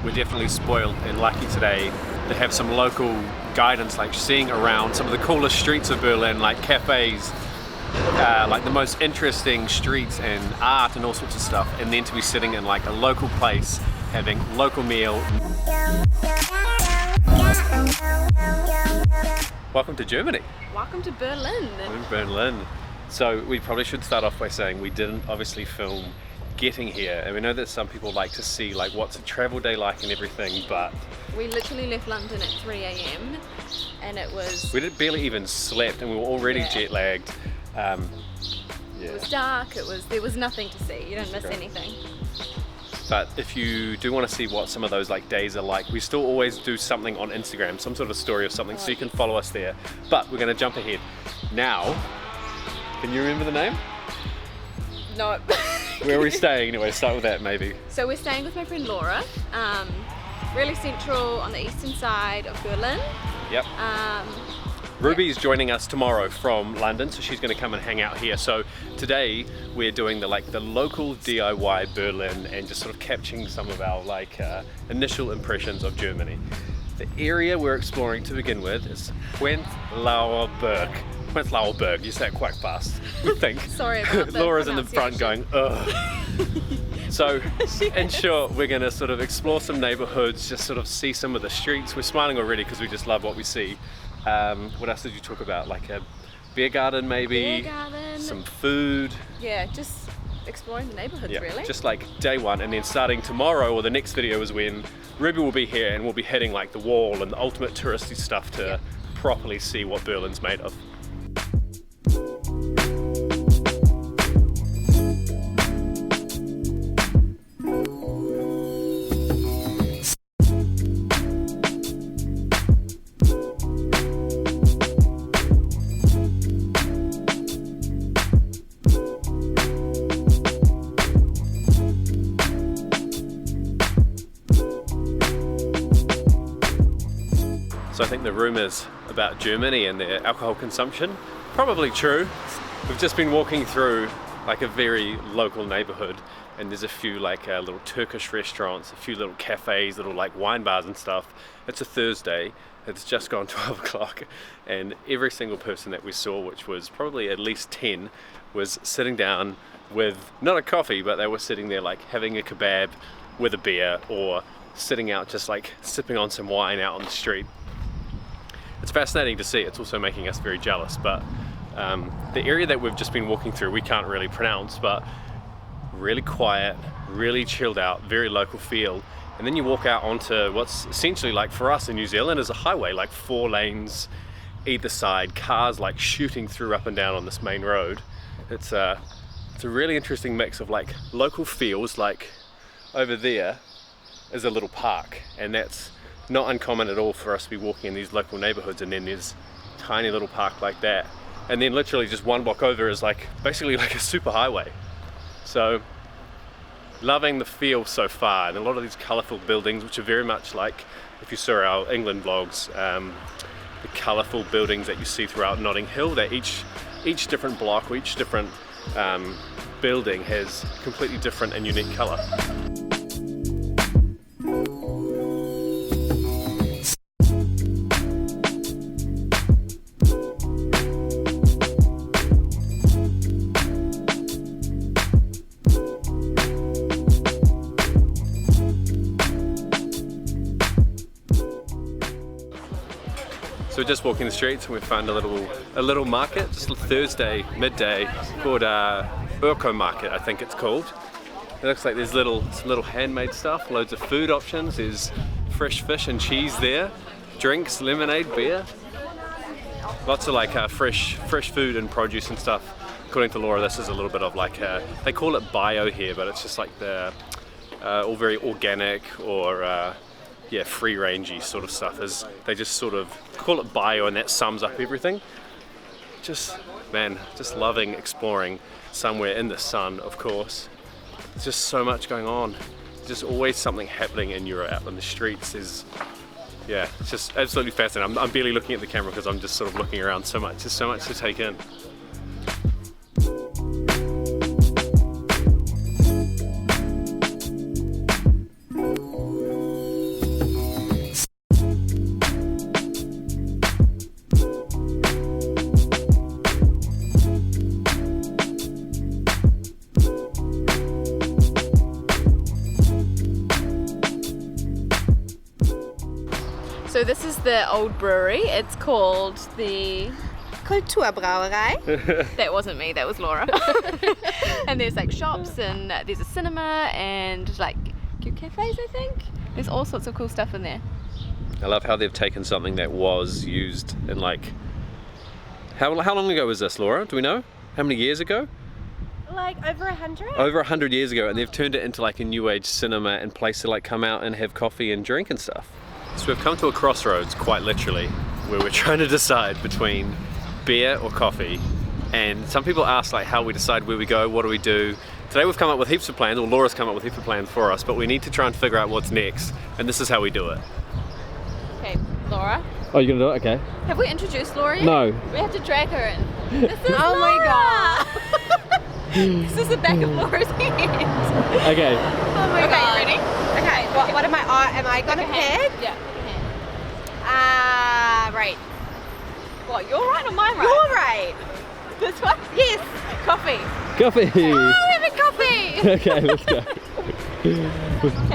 we're definitely spoiled and lucky today to have some local guidance, like seeing around some of the coolest streets of Berlin, like cafes, like the most interesting streets and art and all sorts of stuff, and then to be sitting in like a local place having local meal. Welcome to Germany. Welcome to Berlin. We're in Berlin. So we probably should start off by saying we didn't obviously film getting here, and we know that some people like to see like what's a travel day like and everything, but we literally left London at 3 a.m. and it was... we barely even slept and we were already jet lagged. It was dark, there was nothing to see, you don't miss anything. But if you do want to see what some of those like days are like, we still always do something on Instagram, some sort of story or something, so you can follow us there. But we're going to jump ahead. Now, can you remember the name? No. Where are we staying anyway? Start with that maybe. So we're staying with my friend Laura, really central on the eastern side of Berlin. Yep. Ruby's joining us tomorrow from London, so she's going to come and hang out here. So today we're doing the local DIY Berlin and just sort of capturing some of our initial impressions of Germany. The area we're exploring to begin with is Prenzlauer Berg. You say it quite fast, we think. Sorry about that. Laura's in the front going, ugh. So in short, we're going to sort of explore some neighbourhoods, just sort of see some of the streets. We're smiling already because we just love what we see. What else did you talk about? Like a beer garden maybe? Beer garden. Some food. Yeah, just exploring the neighbourhoods really. Just like day one, and then starting tomorrow or the next video is when Ruby will be here and we'll be hitting like the wall and the ultimate touristy stuff to properly see what Berlin's made of. So I think the rumours about Germany and their alcohol consumption, probably true. We've just been walking through like a very local neighbourhood, and there's a few little Turkish restaurants, a few little cafes, little wine bars and stuff. It's a Thursday, it's just gone 12 o'clock, and every single person that we saw, which was probably at least 10, was sitting down with, not a coffee, but they were sitting there having a kebab with a beer, or sitting out just sipping on some wine out on the street. It's fascinating to see. It's also making us very jealous, but the area that we've just been walking through we can't really pronounce, but really quiet, really chilled out, very local feel. And then you walk out onto what's essentially for us in New Zealand is a highway, 4 lanes either side, cars shooting through up and down on this main road. It's a really interesting mix of local feels. Over there is a little park, and that's not uncommon at all for us to be walking in these local neighbourhoods, and then there's a tiny little park like that, and then literally just one block over is basically a super highway. So loving the feel so far, and a lot of these colourful buildings, which are very much if you saw our England vlogs, the colourful buildings that you see throughout Notting Hill, that each different block or each different building has completely different and unique colour. So we're just walking the streets and we found a little market, just a Thursday midday, called Urko Market, I think it's called. It looks like there's some little handmade stuff, loads of food options. There's fresh fish and cheese there, drinks, lemonade, beer. Lots of fresh food and produce and stuff. According to Laura, this is a little bit of they call it bio here, but it's just the all very organic or free-rangey sort of stuff. They just sort of call it bio, and that sums up everything. Just loving exploring somewhere in the sun, of course. There's just so much going on. There's just always something happening in Europe out on the streets. It's just absolutely fascinating. I'm barely looking at the camera because I'm just sort of looking around so much. There's so much to take in. So this is the old brewery. It's called the Kulturbrauerei. That wasn't me, that was Laura. And there's like shops and there's a cinema and like cute cafes, I think. There's all sorts of cool stuff in there. I love how they've taken something that was used in like, how long ago was this, Laura? Do we know? How many years ago? Like over 100? Over 100 years ago, and they've turned it into like a new age cinema and place to like come out and have coffee and drink and stuff. So we've come to a crossroads, quite literally, where we're trying to decide between beer or coffee. And some people ask like how we decide where we go, what do we do. Today we've come up with heaps of plans, or Laura's come up with heaps of plans for us, but we need to try and figure out what's next, and this is how we do it. Okay, Laura. Oh, you're gonna do it? Okay. Have we introduced Laura yet? No. We have to drag her in. This is Oh my god. This is the back of Laura's head. Okay. Oh my god. Ready? Okay, what am I gonna pick? Yeah, pick a hand. Right. What, you're right or mine right? You're right. This one? Yes. Coffee. Coffee! Oh, we have a coffee! Okay, let's go.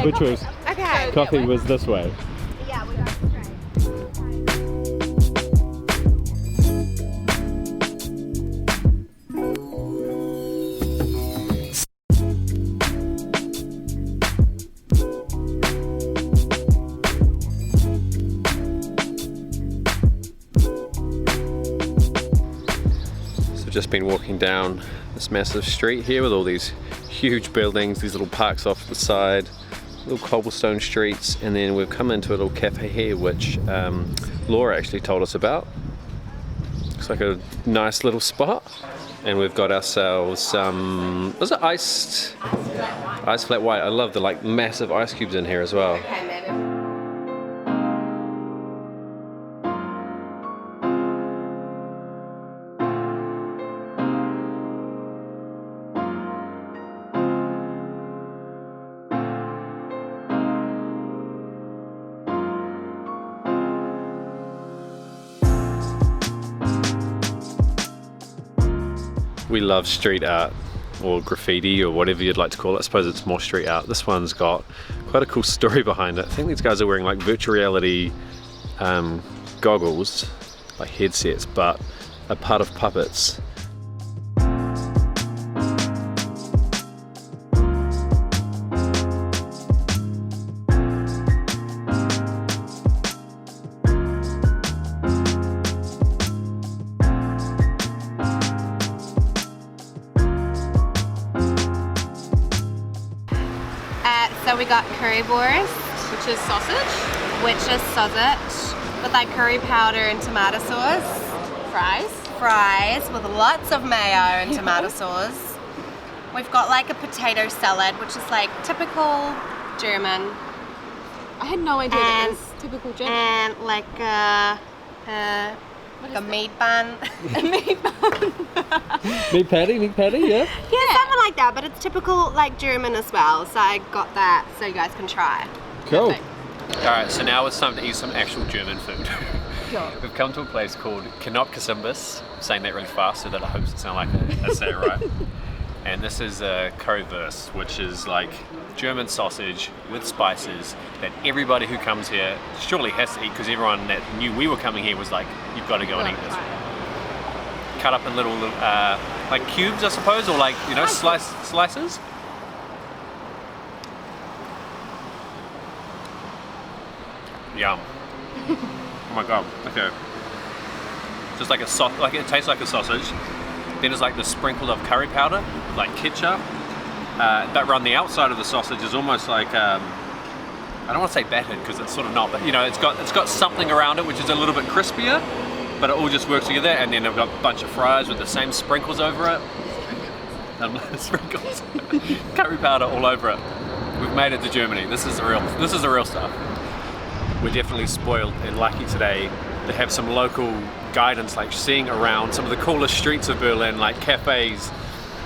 Which coffee. was? Okay. Coffee way. was this way. Yeah, we got it straight. Just been walking down this massive street here with all these huge buildings, these little parks off the side, little cobblestone streets, and then we've come into a little cafe here which Laura actually told us about. Looks like a nice little spot, and we've got ourselves some, was it iced flat white? I love the like massive ice cubes in here as well. Okay, maybe. We love street art, or graffiti, or whatever you'd like to call it. I suppose it's more street art. This one's got quite a cool story behind it. I think these guys are wearing like virtual reality goggles, like headsets, but are part of puppets. So we got currywurst, Which is sausage. with like curry powder and tomato sauce. Fries with lots of mayo and tomato sauce. We've got like a potato salad, which is like typical German, I had no idea that was typical German. and like a meat bun. Meat patty, yeah. Yeah, something like that, but it's typical like German as well. So I got that so you guys can try. Cool. Perfect. Alright, so now it's time to eat some actual German food. We've come to a place called Knoppkasimbis. I'm saying that really fast so that I hope it sounds like I say it right. And this is a currywurst, which is like German sausage with spices that everybody who comes here surely has to eat, because everyone that knew we were coming here was like, you've got to go and eat this. Cut up in little like cubes, I suppose, or like, you know, slices. Yum. Oh my god. Okay. Just like like it tastes like a sausage. Then there's like the sprinkle of curry powder, like ketchup. That around the outside of the sausage is almost like I don't want to say battered because it's sort of not, but you know, it's got something around it which is a little bit crispier, but it all just works together. And then I've got a bunch of fries with the same sprinkles over it. Sprinkles, curry powder all over it. We've made it to Germany. This is the real stuff. We're definitely spoiled and lucky today to have some local guidance, like seeing around some of the coolest streets of Berlin, like cafes,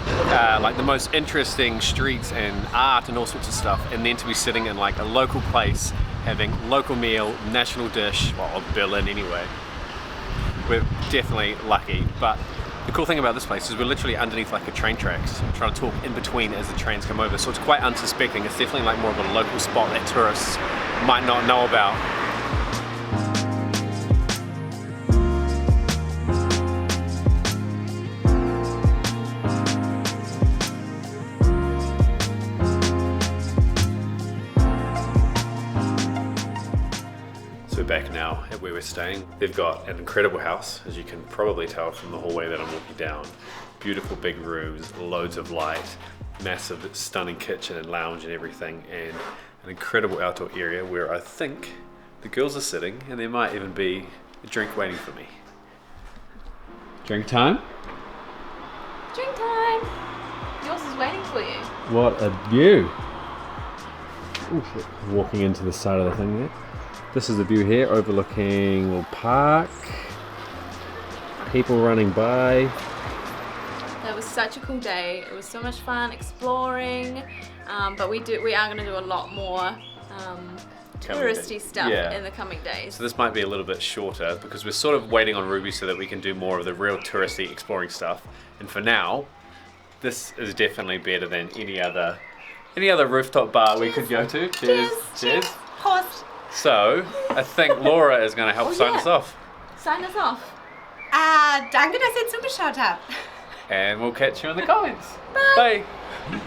like the most interesting streets and art and all sorts of stuff, and then to be sitting in like a local place having local meal, national dish, well, of Berlin anyway. We're definitely lucky, but the cool thing about this place is we're literally underneath like a train tracks, trying to talk in between as the trains come over, so it's quite unsuspecting. It's definitely like more of a local spot that tourists might not know about. back now at where we're staying. They've got an incredible house, as you can probably tell from the hallway that I'm walking down. Beautiful big rooms, loads of light, massive stunning kitchen and lounge and everything, and an incredible outdoor area where I think the girls are sitting, and there might even be a drink waiting for me. Drink time? Drink time! Yours is waiting for you. What a view! Ooh, walking into the side of the thing there. This is the view here, overlooking a little park. People running by. That was such a cool day. It was so much fun exploring, but we are going to do a lot more touristy stuff in the coming days. So this might be a little bit shorter because we're sort of waiting on Ruby so that we can do more of the real touristy exploring stuff. And for now, this is definitely better than any other rooftop bar we could go to. Cheers. Cheers. Prost. So I think Laura is going to help sign us off. Sign us off. Danke, dass ihr zugeschaut habt. And we'll catch you in the comments. Bye. Bye.